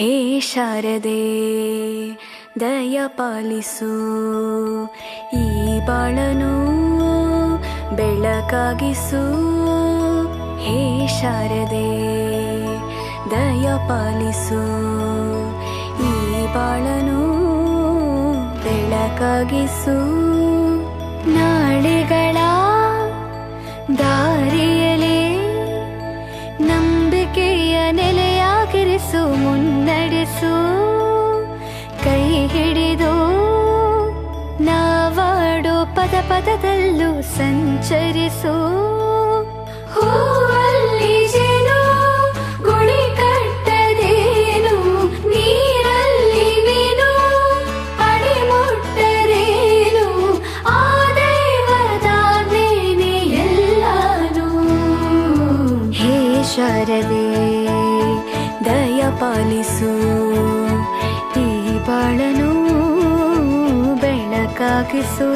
ಹೇ ಶಾರದೆ ದಯ ಪಾಲಿಸು, ಈ ಬಾಳನು ಬೆಳಕಾಗಿಸು. ಹೇ ಶಾರದೆ ದಯ ಪಾಲಿಸು, ಈ ಬಾಳನು ಬೆಳಕಾಗಿಸು. ನಾಳೆಗಳ ದಾರಿಯಲೇ ನಂಬಿಕೆಯ ನೆಲೆಯಾಗಿರಿಸು, ಮುನ್ನಡೆಸು. ಕೈ ಹಿಡಿದು ನಾವಾಡೋ ಪದ ಪದದಲ್ಲೂ ಸಂಚರಿಸು. ಹೂವಲ್ಲಿ ಜೇನು ಗುಡಿ ಕಟ್ಟದೇನು, ನೀರಲ್ಲಿ ಮೀನು ಅಡಿ ಮುಟ್ಟರೇನು, ಆ ದೈವದಾಜ್ಞೆನೇ ಎಲ್ಲಾನು. ಹೇ ಶಾರದೆ ದಯ ಪಾಲಿಸು, ಈ ಬಾಳನು ಬೆಳಕಾಗಿಸು.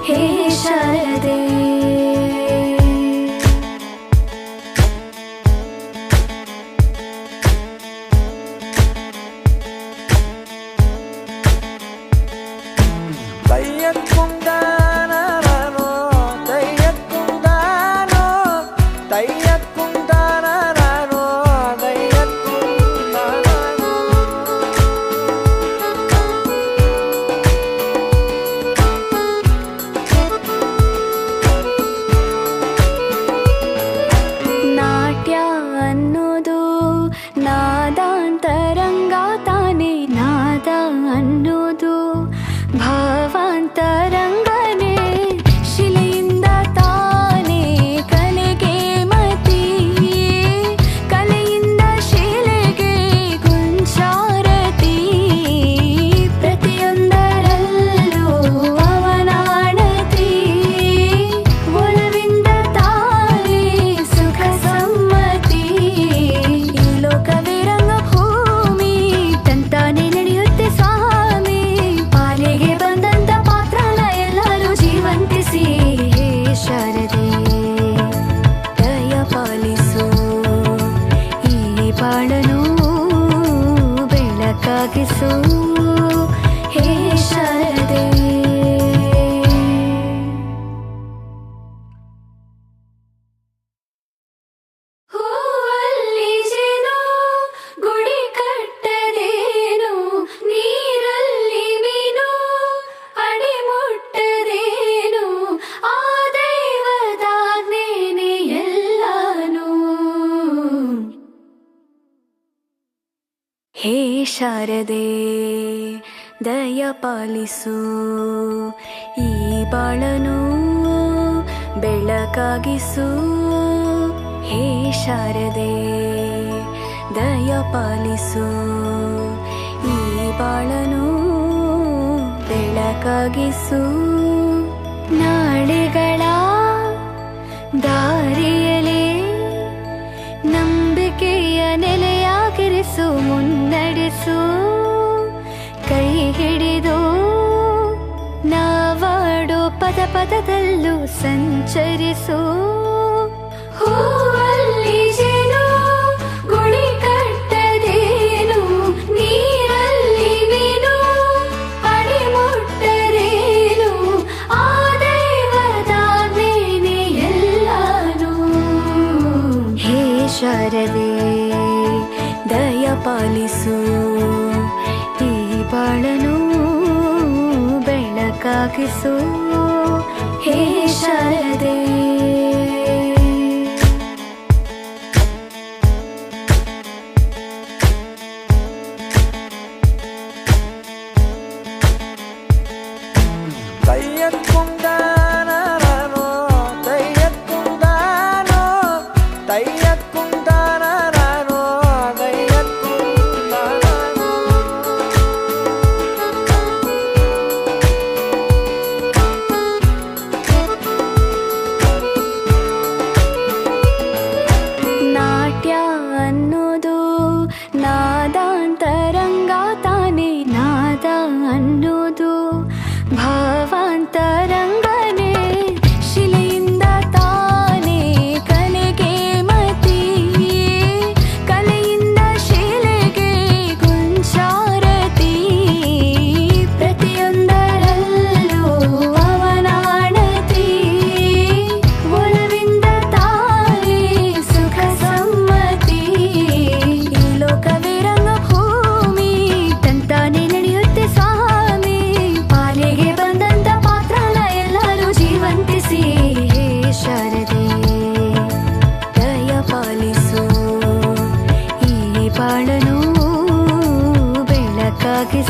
ಹೇ ಶಾರದೆ ನಾದಾಂತರಂಗ ತಾನೇ, ನಾದ ಅನ್ನೋದು ಭಾವಾಂತರಂಗನೇ. ಶಿಲೆಯಿಂದ ತಾನೇ ಕಲೆಗೆ ಮತಿ, ಕಲೆಯಿಂದ ಶಿಲೆಗೆ ಗುಂಚಾರತಿ. ಪ್ರತಿಯೊಂದರಲ್ಲೂ ಅವನಾಣತಿ, ಒಲವಿಂದ ತಾನೇ ಸುಖ ಸಮ್ಮತಿ. ಈ ಲೋಕವೇ ರಂಗಭೂಮಿ, ತಂತಾನೆ ನಡೆಯುತ್ತೆ ಸ್ವಾಮಿ. ಪಾಲಿಗೆ ಬಂದಂತ ಪಾತ್ರನ ಎಲ್ಲರೂ ಜೀವಂತಿಸಿ. ಹೇ ಶಾರದೆ ದಯ ಪಾಲಿಸು, ಈ ಬಾಳನು ಬೆಳಕಾಗಿಸು. ಹೇ ಶಾರದೆ ಹೂವಲ್ಲಿ ಜೇನು ಗುಡಿ ಕಟ್ಟದೇನು, ನೀರಲ್ಲಿ ಮೀನು ಅಡಿ ಮುಟ್ಟದೇನು, ಆ ದೈವದಾಜ್ಞೆನೇ ಎಲ್ಲಾನು. ಹೇ ಶಾರದೆ ದಯ ಪಾಲಿಸು, ಈ ಬಾಳನು ಬೆಳಕಾಗಿಸು. ಹೇ ಶಾರದೆ ದಯ ಪಾಲಿಸು, ಈ ಬಾಳನು ಬೆಳಕಾಗಿಸು. ನಾಳೆಗಳ ದಾರಿಯಲೇ ನಂಬಿಕೆಯ ನೆಲೆಯಾಗಿರಿಸು, ಮುನ್ನಡೆಸು. ಕೈ ಹಿಡಿದು ನಾವಾಡೋ ಪದ ಪದದಲ್ಲೂ ಸಂಚರಿಸು. ಹೂವಲ್ಲಿ ಜೇನು ಗುಡಿ ಕಟ್ಟದೇನು, ನೀರಲ್ಲಿ ಮೀನು ಅಡಿ ಮುಟ್ಟರೇನು, ಆ ದೈವದಾಜ್ಞೆನೇ ಎಲ್ಲಾನು. ಹೇ ಶಾರದೆ ದಯ ಪಾಲಿಸು, ಈ ಬಾಳನು ಬೆಳಕಾಗಿಸು. ಹೇ ಶಾರದೆ ನಾದಾಂತರಂಗ ತಾನೇ, ನಾದ ಅನ್ನೋದು ಭಾವಾಂತರಂಗನೇ. ಶಿಲೆಯಿಂದ ತಾನೇ ಕಲೆಗೆ ಮತಿ,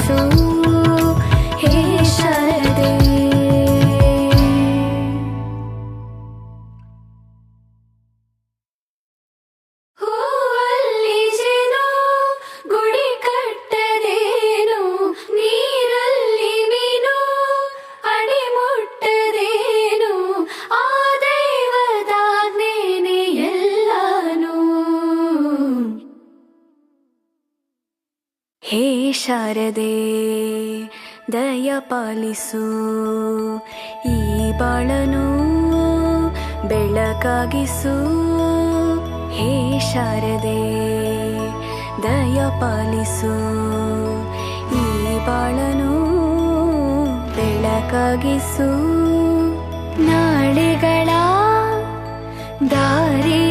ಪಾಲಿಸು ಹೇ ಶಾರದೆ. ಹೂವಲ್ಲಿ ಜೇನು ಗುಡಿ ಕಟ್ಟದೇನು, ನೀರಲ್ಲಿ ಮೀನು ಅಡಿ ಮುಟ್ಟದೇನು, ಆ ದೈವದಾಜ್ಞೆನೇ ಎಲ್ಲಾನು. ಹೇ ಶಾರದೆ ದಯ ಪಾಲಿಸು ಈ ಬಾಳನು ಬೆಳಕಾಗಿಸು. ಹೇ ಶಾರದೆ ದಯ ಪಾಲಿಸು ಈ ಬಾಳನು ಬೆಳಕಾಗಿಸು. ನಾಳೆಗಳ ದಾರಿ